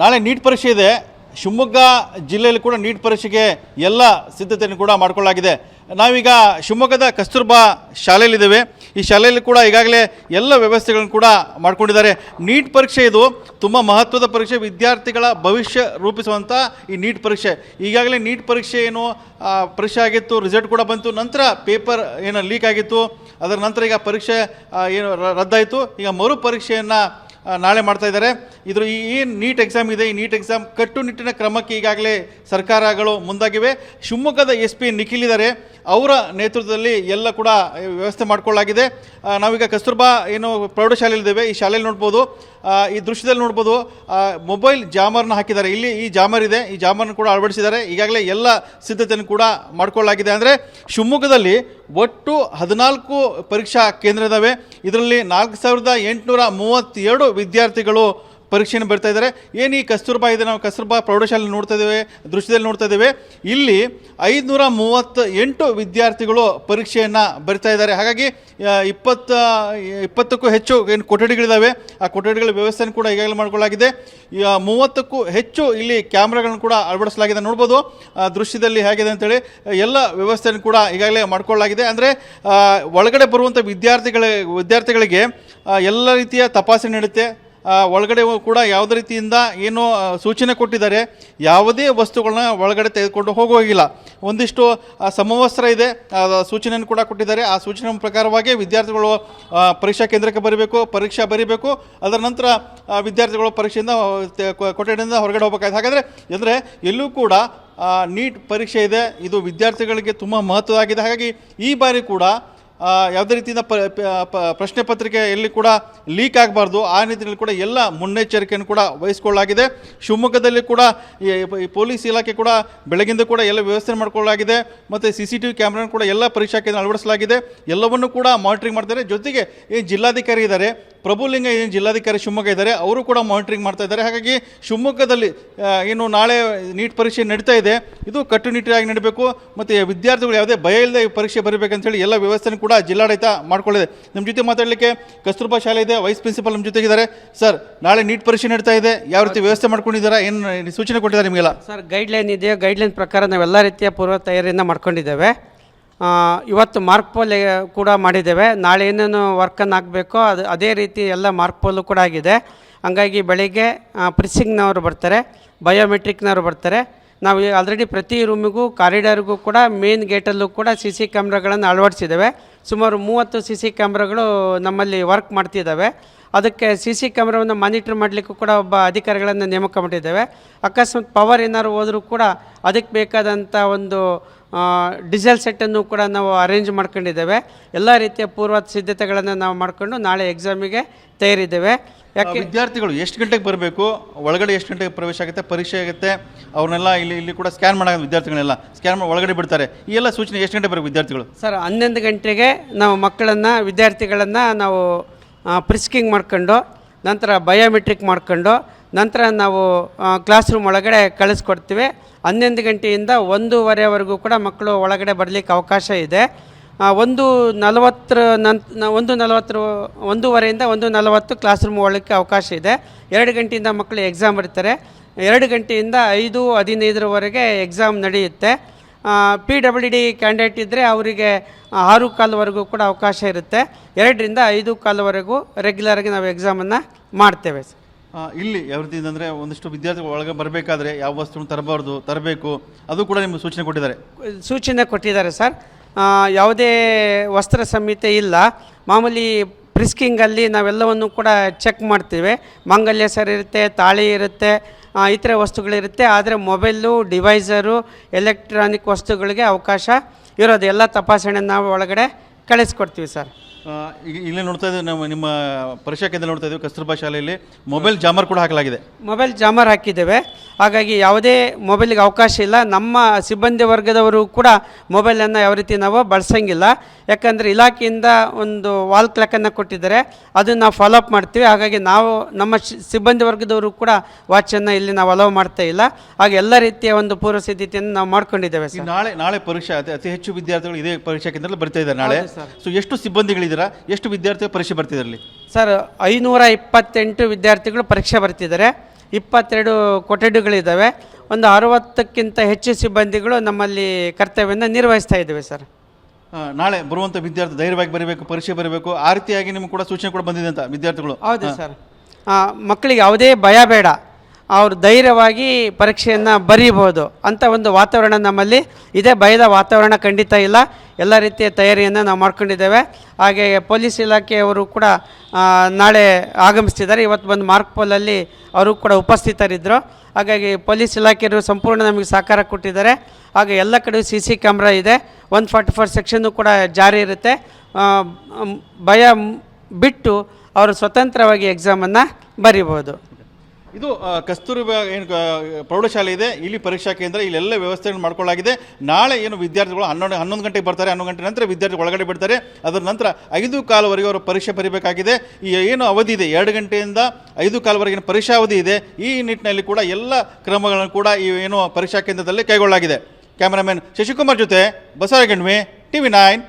ನಾಳೆ ನೀಟ್ ಪರೀಕ್ಷೆ ಇದೆ. ಶಿವಮೊಗ್ಗ ಜಿಲ್ಲೆಯಲ್ಲಿ ಕೂಡ ನೀಟ್ ಪರೀಕ್ಷೆಗೆ ಎಲ್ಲ ಸಿದ್ಧತೆಯನ್ನು ಕೂಡ ಮಾಡಿಕೊಳ್ಳಲಾಗಿದೆ. ನಾವೀಗ ಶಿವಮೊಗ್ಗದ ಕಸ್ತೂರ್ಬಾ ಶಾಲೆಯಲ್ಲಿದ್ದೇವೆ. ಈ ಶಾಲೆಯಲ್ಲಿ ಕೂಡ ಈಗಾಗಲೇ ಎಲ್ಲ ವ್ಯವಸ್ಥೆಗಳನ್ನು ಕೂಡ ಮಾಡ್ಕೊಂಡಿದ್ದಾರೆ. ನೀಟ್ ಪರೀಕ್ಷೆ ಇದು ತುಂಬ ಮಹತ್ವದ ಪರೀಕ್ಷೆ, ವಿದ್ಯಾರ್ಥಿಗಳ ಭವಿಷ್ಯ ರೂಪಿಸುವಂಥ ಈ ನೀಟ್ ಪರೀಕ್ಷೆ. ಈಗಾಗಲೇ ನೀಟ್ ಪರೀಕ್ಷೆ ಏನು ಪರೀಕ್ಷೆ ಆಗಿತ್ತು, ರಿಸಲ್ಟ್ ಕೂಡ ಬಂತು, ನಂತರ ಪೇಪರ್ ಏನು ಲೀಕ್ ಆಗಿತ್ತು, ಅದರ ನಂತರ ಈಗ ಪರೀಕ್ಷೆ ಏನು ರದ್ದಾಯಿತು. ಈಗ ಮರು ಪರೀಕ್ಷೆಯನ್ನು ನಾಳೆ ಮಾಡ್ತಾ ಇದ್ದಾರೆ. ಇದ್ರ ಈ ನೀಟ್ ಎಕ್ಸಾಮ್ ಇದೆ, ಈ ನೀಟ್ ಎಕ್ಸಾಮ್ ಕಟ್ಟುನಿಟ್ಟಿನ ಕ್ರಮಕ್ಕೆ ಈಗಾಗಲೇ ಸರ್ಕಾರಗಳು ಮುಂದಾಗಿವೆ. ಶಿವಮೊಗ್ಗದ SP ನಿಖಿಲ್ ಇದ್ದಾರೆ, ಅವರ ನೇತೃತ್ವದಲ್ಲಿ ಎಲ್ಲ ಕೂಡ ವ್ಯವಸ್ಥೆ ಮಾಡಿಕೊಳ್ಳಲಾಗಿದೆ. ನಾವೀಗ ಕಸ್ತೂರ್ಬಾ ಏನು ಪ್ರೌಢಶಾಲೆಯಲ್ಲಿದ್ದೇವೆ. ಈ ಶಾಲೆಯಲ್ಲಿ ನೋಡ್ಬೋದು, ಈ ದೃಶ್ಯದಲ್ಲಿ ನೋಡ್ಬೋದು, ಮೊಬೈಲ್ ಜಾಮರ್ನ ಹಾಕಿದ್ದಾರೆ. ಇಲ್ಲಿ ಈ ಜಾಮರ್ ಇದೆ, ಈ ಜಾಮರ್ನ ಕೂಡ ಅಳವಡಿಸಿದ್ದಾರೆ. ಈಗಾಗಲೇ ಎಲ್ಲ ಸಿದ್ಧತೆಯನ್ನು ಕೂಡ ಮಾಡಿಕೊಳ್ಳಲಾಗಿದೆ. ಅಂದರೆ ಶಿವಮೊಗ್ಗದಲ್ಲಿ ಒಟ್ಟು 14 ಪರೀಕ್ಷಾ ಕೇಂದ್ರ ಇದ್ದಾವೆ. ಇದರಲ್ಲಿ 4832 ವಿದ್ಯಾರ್ಥಿಗಳು ಪರೀಕ್ಷೆಯನ್ನು ಬರ್ತಾ ಇದ್ದಾರೆ. ಏನು ಈ ಕಸ್ತೂರ್ಬಾ ಇದೆ, ನಾವು ಕಸ್ತೂರ್ಬಾ ಪ್ರೌಢಶಾಲೆ ನೋಡ್ತಾ ಇದ್ದೇವೆ, ದೃಶ್ಯದಲ್ಲಿ ನೋಡ್ತಾ ಇದ್ದೇವೆ. ಇಲ್ಲಿ 538 ವಿದ್ಯಾರ್ಥಿಗಳು ಪರೀಕ್ಷೆಯನ್ನು ಬರಿತಾ ಇದ್ದಾರೆ. ಹಾಗಾಗಿ 20ಕ್ಕೂ ಹೆಚ್ಚು ಏನು ಕೊಠಡಿಗಳಿದ್ದಾವೆ, ಆ ಕೊಠಡಿಗಳ ವ್ಯವಸ್ಥೆಯನ್ನು ಕೂಡ ಈಗಾಗಲೇ ಮಾಡಿಕೊಳ್ಳಲಾಗಿದೆ. 30ಕ್ಕೂ ಹೆಚ್ಚು ಇಲ್ಲಿ ಕ್ಯಾಮ್ರಾಗಳನ್ನು ಕೂಡ ಅಳವಡಿಸಲಾಗಿದೆ. ನೋಡ್ಬೋದು ದೃಶ್ಯದಲ್ಲಿ ಹೇಗಿದೆ ಅಂತೇಳಿ ಎಲ್ಲ ವ್ಯವಸ್ಥೆಯನ್ನು ಕೂಡ ಈಗಾಗಲೇ ಮಾಡಿಕೊಳ್ಳಲಾಗಿದೆ. ಅಂದರೆ ಒಳಗಡೆ ಬರುವಂಥ ವಿದ್ಯಾರ್ಥಿಗಳಿಗೆ ಎಲ್ಲ ರೀತಿಯ ತಪಾಸಣೆ ನಡೆಯುತ್ತೆ. ಒಳಗಡೆ ಕೂಡ ಯಾವುದೇ ರೀತಿಯಿಂದ ಏನು ಸೂಚನೆ ಕೊಟ್ಟಿದ್ದಾರೆ, ಯಾವುದೇ ವಸ್ತುಗಳನ್ನ ಒಳಗಡೆ ತೆಗೆದುಕೊಂಡು ಹೋಗುವಾಗಿಲ್ಲ. ಒಂದಿಷ್ಟು ಸಮವಸ್ತ್ರ ಇದೆ, ಸೂಚನೆಯನ್ನು ಕೂಡ ಕೊಟ್ಟಿದ್ದಾರೆ. ಆ ಸೂಚನೆ ಪ್ರಕಾರವಾಗಿ ವಿದ್ಯಾರ್ಥಿಗಳು ಪರೀಕ್ಷಾ ಕೇಂದ್ರಕ್ಕೆ ಬರಬೇಕು, ಪರೀಕ್ಷೆ ಬರೀಬೇಕು. ಅದರ ನಂತರ ವಿದ್ಯಾರ್ಥಿಗಳು ಪರೀಕ್ಷೆಯಿಂದ ಕೊಠಡಿಯಿಂದ ಹೊರಗಡೆ ಹೋಗಬೇಕಾಯ್ತು. ಹಾಗಾದರೆ ಅಂದರೆ ಎಲ್ಲೂ ಕೂಡ ನೀಟ್ ಪರೀಕ್ಷೆ ಇದೆ, ಇದು ವಿದ್ಯಾರ್ಥಿಗಳಿಗೆ ತುಂಬ ಮಹತ್ವವಾಗಿದೆ. ಹಾಗಾಗಿ ಈ ಬಾರಿ ಕೂಡ ಯಾವುದೇ ರೀತಿಯಿಂದ ಪ್ರಶ್ನೆ ಪತ್ರಿಕೆ ಎಲ್ಲಿ ಕೂಡ ಲೀಕ್ ಆಗಬಾರ್ದು, ಆ ನಿಟ್ಟಿನಲ್ಲಿ ಕೂಡ ಎಲ್ಲ ಮುನ್ನೆಚ್ಚರಿಕೆಯನ್ನು ಕೂಡ ವಹಿಸಿಕೊಳ್ಳಲಾಗಿದೆ. ಶಿವಮೊಗ್ಗದಲ್ಲಿ ಕೂಡ ಈ ಪೊಲೀಸ್ ಇಲಾಖೆ ಕೂಡ ಬೆಳಗಿಂದ ಕೂಡ ಎಲ್ಲ ವ್ಯವಸ್ಥೆ ಮಾಡಿಕೊಳ್ಳಲಾಗಿದೆ. ಮತ್ತು CCTV ಕ್ಯಾಮ್ರಾ ಕೂಡ ಎಲ್ಲ ಪರೀಕ್ಷಾ ಕೇಂದ್ರ ಅಳವಡಿಸಲಾಗಿದೆ. ಎಲ್ಲವನ್ನೂ ಕೂಡ ಮಾನಿಟರಿಂಗ್ ಮಾಡ್ತಾರೆ. ಜೊತೆಗೆ ಏನು ಜಿಲ್ಲಾಧಿಕಾರಿ ಇದ್ದಾರೆ, ಪ್ರಭುಲಿಂಗ ಏನು ಜಿಲ್ಲಾಧಿಕಾರಿ ಶಿವಮೊಗ್ಗ ಇದ್ದಾರೆ, ಅವರು ಕೂಡ ಮಾನಿಟರಿಂಗ್ ಮಾಡ್ತಾ ಇದ್ದಾರೆ. ಹಾಗಾಗಿ ಶಿವಮೊಗ್ಗದಲ್ಲಿ ಏನು ನಾಳೆ ನೀಟ್ ಪರೀಕ್ಷೆ ನಡೀತಾ ಇದೆ, ಇದು ಕಟ್ಟುನಿಟ್ಟಾಗಿ ನಡೀಬೇಕು ಮತ್ತು ವಿದ್ಯಾರ್ಥಿಗಳು ಯಾವುದೇ ಭಯ ಇಲ್ಲದೆ ಪರೀಕ್ಷೆ ಬರಬೇಕಂತೇಳಿ ಎಲ್ಲ ವ್ಯವಸ್ಥೆಯನ್ನು ಕೂಡ ಜಿಲ್ಲಾಡಳಿತ ಮಾಡಿಕೊಳ್ಳಿದೆ. ನಮ್ಮ ಜೊತೆ ಮಾತಾಡಲಿಕ್ಕೆ ಕಸ್ತೂರ್ಬಾ ಶಾಲೆ ಇದೆ, ವೈಸ್ ಪ್ರಿನ್ಸಿಪಲ್ ನಮ್ಮ ಜೊತೆಗಿದ್ದಾರೆ. ಸರ್, ನಾಳೆ ನೀಟ್ ಪರೀಕ್ಷೆ ನಡೀತಾ ಇದೆ, ಯಾವ ರೀತಿ ವ್ಯವಸ್ಥೆ ಮಾಡ್ಕೊಂಡಿದ್ದಾರೆ, ಏನು ಸೂಚನೆ ಕೊಟ್ಟಿದ್ದಾರೆ ನಿಮಗೆಲ್ಲ? ಸರ್, ಗೈಡ್ಲೈನ್ ಇದೆ. ಗೈಡ್ಲೈನ್ ಪ್ರಕಾರ ನಾವೆಲ್ಲ ರೀತಿಯ ಪೂರ್ವ ತಯಾರಿಯನ್ನು ಮಾಡ್ಕೊಂಡಿದ್ದೇವೆ. ಇವತ್ತು ಮಾರ್ಕ್ ಪೋಲ್ ಕೂಡ ಮಾಡಿದ್ದೇವೆ. ನಾಳೆ ಏನೇನು ವರ್ಕನ್ನು ಆಗಬೇಕೋ ಅದೇ ರೀತಿ ಎಲ್ಲ ಮಾರ್ಕ್ ಪೋಲು ಕೂಡ ಆಗಿದೆ. ಹಂಗಾಗಿ ಬೆಳಿಗ್ಗೆ ಪ್ರಿಸಿಂಗ್ನವರು ಬರ್ತಾರೆ, ಬಯೋಮೆಟ್ರಿಕ್ನವರು ಬರ್ತಾರೆ. ನಾವು ಆಲ್ರೆಡಿ ಪ್ರತಿ ರೂಮಿಗೂ ಕಾರಿಡಾರ್ಗೂ ಕೂಡ ಮೇನ್ ಗೇಟಲ್ಲೂ ಕೂಡ CC ಕ್ಯಾಮ್ರಾಗಳನ್ನು ಅಳವಡಿಸಿದ್ದೇವೆ. ಸುಮಾರು 30 CC ಕ್ಯಾಮ್ರಾಗಳು ನಮ್ಮಲ್ಲಿ ವರ್ಕ್ ಮಾಡ್ತಿದ್ದಾವೆ. ಅದಕ್ಕೆ CC ಕ್ಯಾಮ್ರಾವನ್ನು ಮಾನಿಟ್ರ್ ಮಾಡಲಿಕ್ಕೂ ಕೂಡ ಒಬ್ಬ ಅಧಿಕಾರಿಗಳನ್ನು ನೇಮಕ ಮಾಡಿದ್ದೇವೆ. ಅಕಸ್ಮಾತ್ ಪವರ್ ಏನಾದ್ರು ಹೋದರೂ ಕೂಡ ಅದಕ್ಕೆ ಬೇಕಾದಂಥ ಒಂದು ಡೀಸೆಲ್ ಸೆಟ್ಟನ್ನು ಕೂಡ ನಾವು ಅರೇಂಜ್ ಮಾಡ್ಕೊಂಡಿದ್ದೇವೆ. ಎಲ್ಲ ರೀತಿಯ ಪೂರ್ವ ಸಿದ್ಧತೆಗಳನ್ನು ನಾವು ಮಾಡಿಕೊಂಡು ನಾಳೆ ಎಕ್ಸಾಮಿಗೆ ತಯಾರಿದ್ದೇವೆ. ಯಾಕೆ ವಿದ್ಯಾರ್ಥಿಗಳು ಎಷ್ಟು ಗಂಟೆಗೆ ಬರಬೇಕು, ಒಳಗಡೆ ಎಷ್ಟು ಗಂಟೆಗೆ ಪ್ರವೇಶ ಆಗುತ್ತೆ, ಪರೀಕ್ಷೆ ಆಗುತ್ತೆ, ಅವ್ರನ್ನೆಲ್ಲ ಇಲ್ಲಿ ಕೂಡ ಸ್ಕ್ಯಾನ್ ಮಾಡೋದು, ವಿದ್ಯಾರ್ಥಿಗಳನ್ನೆಲ್ಲ ಸ್ಕ್ಯಾನ್ ಮಾಡಿ ಒಳಗಡೆ ಬಿಡ್ತಾರೆ. ಈ ಎಲ್ಲ ಸೂಚನೆ ಎಷ್ಟು ಗಂಟೆ ಬರಬೇಕು ವಿದ್ಯಾರ್ಥಿಗಳು? ಸರ್, 11 ಗಂಟೆಗೆ ನಾವು ವಿದ್ಯಾರ್ಥಿಗಳನ್ನು ನಾವು ಪ್ರಿಸ್ಕಿಂಗ್ ಮಾಡ್ಕೊಂಡು, ನಂತರ ಬಯೋಮೆಟ್ರಿಕ್ ಮಾಡ್ಕೊಂಡು, ನಂತರ ನಾವು ಕ್ಲಾಸ್ ರೂಮ್ ಒಳಗಡೆ ಕಳಿಸ್ಕೊಡ್ತೀವಿ. 11 ಗಂಟೆಯಿಂದ 1:15ವರೆಗೂ ಕೂಡ ಮಕ್ಕಳು ಒಳಗಡೆ ಬರಲಿಕ್ಕೆ ಅವಕಾಶ ಇದೆ. 1:40 1:40 ಕ್ಲಾಸ್ ರೂಮ್ ಒಳಕ್ಕೆ ಅವಕಾಶ ಇದೆ. 2 ಗಂಟೆಯಿಂದ ಮಕ್ಕಳು ಎಕ್ಸಾಮ್ ಬರೀತಾರೆ. 2 ಗಂಟೆಯಿಂದ 5:15ವರೆಗೆ ಎಕ್ಸಾಮ್ ನಡೆಯುತ್ತೆ. PWD ಕ್ಯಾಂಡಿಡೇಟ್ ಇದ್ದರೆ ಅವರಿಗೆ 6:15ವರೆಗೂ ಕೂಡ ಅವಕಾಶ ಇರುತ್ತೆ. 2ರಿಂದ 5:15ವರೆಗೂ ರೆಗ್ಯುಲರಾಗಿ ನಾವು ಎಕ್ಸಾಮನ್ನು ಮಾಡ್ತೇವೆ. ಇಲ್ಲಿ ಯಾವ ರೀತಿ ಅಂದರೆ ಒಂದಿಷ್ಟು ವಿದ್ಯಾರ್ಥಿಗಳು ಒಳಗೆ ಬರಬೇಕಾದ್ರೆ ಯಾವ ವಸ್ತುವನ್ನು ತರಬೇಕು, ಅದು ಕೂಡ ನಿಮಗೆ ಸೂಚನೆ ಕೊಟ್ಟಿದ್ದಾರೆ ಸರ್. ಯಾವುದೇ ವಸ್ತ್ರ ಸಂಹಿತೆ ಇಲ್ಲ. ಮಾಮೂಲಿ ಪ್ರಿಸ್ಕಿಂಗಲ್ಲಿ ನಾವೆಲ್ಲವನ್ನು ಕೂಡ ಚೆಕ್ ಮಾಡ್ತೀವಿ. ಮಾಂಗಲ್ಯ ಸರ್ ಇರುತ್ತೆ, ತಾಳಿ ಇರುತ್ತೆ, ಇತರ ವಸ್ತುಗಳಿರುತ್ತೆ. ಆದರೆ ಮೊಬೈಲು, ಡಿವೈಸರು, ಎಲೆಕ್ಟ್ರಾನಿಕ್ ವಸ್ತುಗಳಿಗೆ ಅವಕಾಶ ಇರೋದು. ಎಲ್ಲ ತಪಾಸಣೆ ನಾವು ಒಳಗಡೆ ಕಳಿಸ್ಕೊಡ್ತೀವಿ ಸರ್. ಈಗ ಇಲ್ಲೇ ನೋಡ್ತಾ ಇದ್ದೀವಿ, ನಿಮ್ಮ ಪರೀಕ್ಷಾ ಕೇಂದ್ರ ನೋಡ್ತಾ ಇದ್ದೀವಿ, ಕಸ್ತೂರ್ಬಾ ಶಾಲೆಯಲ್ಲಿ ಮೊಬೈಲ್ ಜಾಮರ್ ಕೂಡ ಹಾಕಲಾಗಿದೆ. ಮೊಬೈಲ್ ಜಾಮರ್ ಹಾಕಿದ್ದೇವೆ. ಹಾಗಾಗಿ ಯಾವುದೇ ಮೊಬೈಲಿಗೆ ಅವಕಾಶ ಇಲ್ಲ. ನಮ್ಮ ಸಿಬ್ಬಂದಿ ವರ್ಗದವರು ಕೂಡ ಮೊಬೈಲನ್ನು ಯಾವ ರೀತಿ ನಾವು ಬಳಸೋಂಗಿಲ್ಲ. ಯಾಕಂದರೆ ಇಲಾಖೆಯಿಂದ ಒಂದು ವಾಲ್ ಕ್ಲಾಕನ್ನು ಕೊಟ್ಟಿದ್ದಾರೆ, ಅದನ್ನು ನಾವು ಫಾಲೋಅಪ್ ಮಾಡ್ತೀವಿ. ಹಾಗಾಗಿ ನಾವು ನಮ್ಮ ಸಿಬ್ಬಂದಿ ವರ್ಗದವರು ಕೂಡ ವಾಚನ್ನು ಇಲ್ಲಿ ನಾವು ಅಲೋ ಮಾಡ್ತಾ ಇಲ್ಲ. ಹಾಗೆ ಎಲ್ಲ ರೀತಿಯ ಒಂದು ಪೂರ್ವ ಸಿದ್ಧತೆಯನ್ನು ನಾವು ಮಾಡ್ಕೊಂಡಿದ್ದೇವೆ ಸರ್. ನಾಳೆ ಪರೀಕ್ಷೆ ಅತಿ ಹೆಚ್ಚು ವಿದ್ಯಾರ್ಥಿಗಳು ಇದೇ ಪರೀಕ್ಷಾ ಕೇಂದ್ರದಲ್ಲಿ ಬರ್ತಾ ಇದ್ದಾರೆ ನಾಳೆ. ಸೊ ಎಷ್ಟು ಸಿಬ್ಬಂದಿಗಳಿದ್ದೀರಾ, ಎಷ್ಟು ವಿದ್ಯಾರ್ಥಿಗಳು ಪರೀಕ್ಷೆ ಬರ್ತಿದ್ದಾರೆ? ಸರ್, 528 ವಿದ್ಯಾರ್ಥಿಗಳು ಪರೀಕ್ಷೆ ಬರ್ತಿದ್ದಾರೆ. 22 ಕೊಠಡಿಗಳಿದ್ದಾವೆ. ಒಂದು 60ಕ್ಕಿಂತ ಹೆಚ್ಚು ಸಿಬ್ಬಂದಿಗಳು ನಮ್ಮಲ್ಲಿ ಕರ್ತವ್ಯವನ್ನು ನಿರ್ವಹಿಸ್ತಾ ಇದ್ದೇವೆ ಸರ್. ನಾಳೆ ಬರುವಂಥ ವಿದ್ಯಾರ್ಥಿ ಧೈರ್ಯವಾಗಿ ಬರೀಬೇಕು, ಪರೀಕ್ಷೆ ಬರೀಬೇಕು, ಆ ರೀತಿಯಾಗಿ ನಿಮ್ಗೆ ಕೂಡ ಸೂಚನೆ ಕೂಡ ಬಂದಿದೆ ಅಂತ ವಿದ್ಯಾರ್ಥಿಗಳು? ಹೌದು ಸರ್. ಮಕ್ಕಳಿಗೆ ಯಾವುದೇ ಭಯ ಬೇಡ, ಅವರು ಧೈರ್ಯವಾಗಿ ಪರೀಕ್ಷೆಯನ್ನು ಬರೀಬೋದು ಅಂತ ಒಂದು ವಾತಾವರಣ ನಮ್ಮಲ್ಲಿ ಇದೆ. ಭಯದ ವಾತಾವರಣ ಖಂಡಿತ ಇಲ್ಲ. ಎಲ್ಲ ರೀತಿಯ ತಯಾರಿಯನ್ನು ನಾವು ಮಾಡ್ಕೊಂಡಿದ್ದೇವೆ. ಹಾಗೆ ಪೊಲೀಸ್ ಇಲಾಖೆಯವರು ಕೂಡ ನಾಳೆ ಆಗಮಿಸ್ತಿದ್ದಾರೆ. ಇವತ್ತು ಬಂದು ಮಾರ್ಕ್ ಪೋಲಲ್ಲಿ ಅವರು ಕೂಡ ಉಪಸ್ಥಿತರಿದ್ದರು. ಹಾಗಾಗಿ ಪೊಲೀಸ್ ಇಲಾಖೆಯವರು ಸಂಪೂರ್ಣ ನಮಗೆ ಸಹಕಾರ ಕೊಟ್ಟಿದ್ದಾರೆ. ಹಾಗೆ ಎಲ್ಲ ಕಡೆ CC ಕ್ಯಾಮ್ರಾ ಇದೆ. 144 ಸೆಕ್ಷನ್ನು ಕೂಡ ಜಾರಿ ಇರುತ್ತೆ. ಭಯ ಬಿಟ್ಟು ಅವರು ಸ್ವತಂತ್ರವಾಗಿ ಎಕ್ಸಾಮನ್ನು ಬರೀಬೋದು. ಇದು ಕಸ್ತೂರ್ಬಾ ಏನು ಪ್ರೌಢಶಾಲೆ ಇದೆ, ಇಲ್ಲಿ ಪರೀಕ್ಷಾ ಕೇಂದ್ರ, ಇಲ್ಲೆಲ್ಲ ವ್ಯವಸ್ಥೆಯನ್ನು ಮಾಡ್ಕೊಳ್ಳಾಗಿದೆ. ನಾಳೆ ಏನು ವಿದ್ಯಾರ್ಥಿಗಳು 11 ಗಂಟೆಗೆ ಬರ್ತಾರೆ, 11 ಗಂಟೆ ನಂತರ ವಿದ್ಯಾರ್ಥಿಗಳು ಒಳಗಡೆ ಬಿಡ್ತಾರೆ. ಅದರ ನಂತರ 5:15ವರೆಗೆ ಅವರು ಪರೀಕ್ಷೆ ಬರೀಬೇಕಾಗಿದೆ. ಈ ಏನು ಅವಧಿ ಇದೆ 2 ಗಂಟೆಯಿಂದ 5:15ವರೆಗಿನ ಪರೀಕ್ಷಾ ಅವಧಿ ಇದೆ. ಈ ನಿಟ್ಟಿನಲ್ಲಿ ಕೂಡ ಎಲ್ಲ ಕ್ರಮಗಳನ್ನು ಕೂಡ ಈ ಏನು ಪರೀಕ್ಷಾ ಕೇಂದ್ರದಲ್ಲಿ ಕೈಗೊಳ್ಳಲಾಗಿದೆ. ಕ್ಯಾಮರಾಮನ್ ಶಶಿಕುಮಾರ್ ಜೊತೆ ಬಸವರಾಜ್ ಗಂಡ್ಮೆ, TV9.